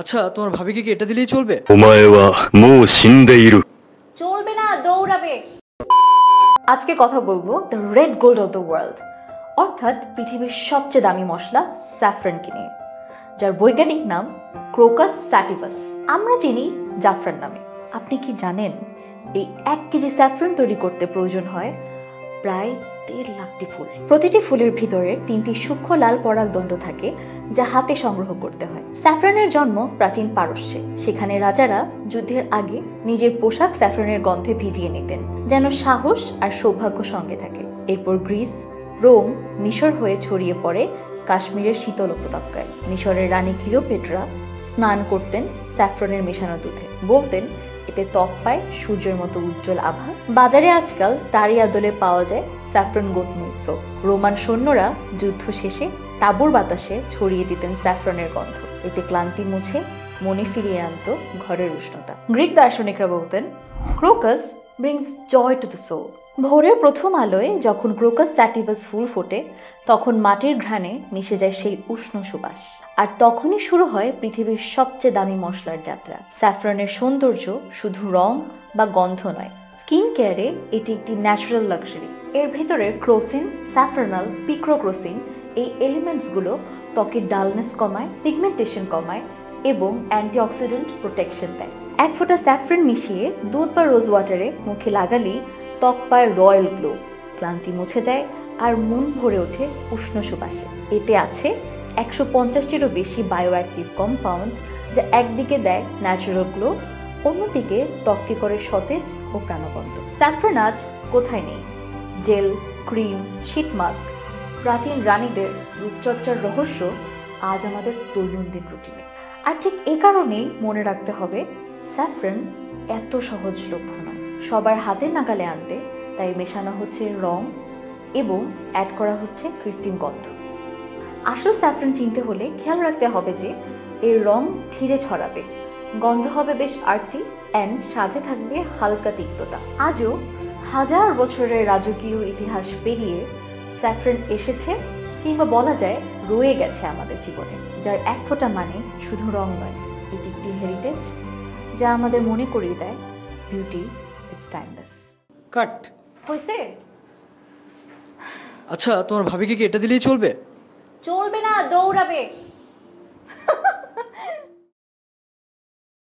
আচ্ছা তোমার ভাবিকে কি এটা দিলেই চলবে? お前はもう死んでいる。 চলবে না, দৌড়াবে। আজকে কথা বলবো the red gold of the world, অর্থাৎ পৃথিবীর সবচেয়ে দামি মশলা স্যাফরনকে নিয়ে, যার বৈজ্ঞানিক নাম ক্রোকাস স্যাটিভাস। আমরা চিনি জাফরান নামে। আপনি কি জানেন এই 1 কেজি স্যাফরন তৈরি করতে প্রয়োজন হয় প্রায় 1.5 লাখটি ফুল। প্রতিটি ফুলের ভিতরে 3টি সূক্ষ্ম লাল পরাগদণ্ড থাকে, যা হাতে সংগ্রহ করতে হয়। স্যাফরনের জন্ম প্রাচীন পারস্যে। সেখানে রাজারা যুদ্ধের আগে নিজের পোশাক স্যাফরনের গন্ধে ভিজিয়ে নিতেন, যেন সাহস আর সৌভাগ্য সঙ্গে থাকে। এরপর গ্রিস, রোম, মিশর হয়ে ছড়িয়ে পড়ে কাশ্মীরের শীতল উপত্যকায়। মিশরের রানী ক্লিওপেট্রা স্নান করতেন স্যাফরনের মেশানো দুধে, বলতেন এতে ত্বক পায় সূর্যের মতো উজ্জ্বল আভা। বাজারে আজকাল তারই আদলে পাওয়া যায় saffron goat milk soap. Roman সৈন্যরা যুদ্ধ শেষে তাঁবুর বাতাসে ছড়িয়ে দিতেন স্যাফরনের গন্ধ। এতে ক্লান্তি মুছে মনে ফিরিয়ে আনতো ঘরের উষ্ণতা। গ্রিক দার্শনিকরা বলতেন crocus brings joy to the soul. ভোরের প্রথম আলোয় যখন ক্রোকাস স্যাটিভাস ফুল ফোটে, তখন মাটির ঘ্রাণে মিশে যায় সেই উষ্ণ সুবাস। আর তখনই শুরু হয় পৃথিবীর সবচেয়ে দামি মশলার যাত্রা। স্যাফরনের সৌন্দর্য শুধু রং বা গন্ধ নয়, স্কিন কেয়ারে এটি একটি ন্যাচারাল লাক্সারি। এর ভিতরে ক্রোসিন, স্যাফরনাল, পিক্রোক্রোসিন এই এলিমেন্টসগুলো ত্বকের ডালনেস কমায়, পিগমেন্টেশন কমায় এবং অ্যান্টিঅক্সিডেন্ট প্রোটেকশন দেয়। 1 ফোঁটা স্যাফরন মিশিয়ে দুধ বা রোজ ওয়াটারে মুখে লাগালেই ত্বক পায় রয়্যাল গ্লো, ক্লান্তি মুছে যায় আর মন ভরে ওঠে উষ্ণ সুবাসে। এতে আছে 150টিরও বেশি বায়োঅ্যাক্টিভ কম্পাউন্ডস, যা একদিকে দেয় ন্যাচারাল গ্লো, অন্যদিকে ত্বককে করে সতেজ ও প্রাণবন্ত। স্যাফরন আজ কোথায় নেই? জেল, ক্রিম, শীট মাস্ক, প্রাচীন রানীদের রূপচর্চার রহস্য আজ আমাদের দৈনন্দিন রুটিনে। আর ঠিক এ কারণেই মনে রাখতে হবে স্যাফরন এত সহজলভ্য নয়, সবার হাতের নাগালে আনতে তাই মেশানো হচ্ছে রং এবং অ্যাড করা হচ্ছে কৃত্রিম গন্ধ। আসল স্যাফরন চিনতে হলে খেয়াল রাখতে হবে যে এর রং ধীরে ছড়াবে, গন্ধ হবে বেশ আর্তি অ্যান্ড সাথে থাকবে হালকা তিক্ততা। আজও 1000 বছরের রাজকীয় ইতিহাস পেরিয়ে স্যাফরন এসেছে, কিংবা বলা যায় রয়ে গেছে আমাদের জীবনে, যার 1 ফোঁটা মানে শুধু রং নয়, এটি একটি হেরিটেজ যা আমাদের মনে করিয়ে দেয় বিউটি ইটস টাইমলেস। কাট হয়েছে? আচ্ছা তোমার ভাবিকে কি এটা দিলেই চলবে? চলবে না, দৌড়াবে।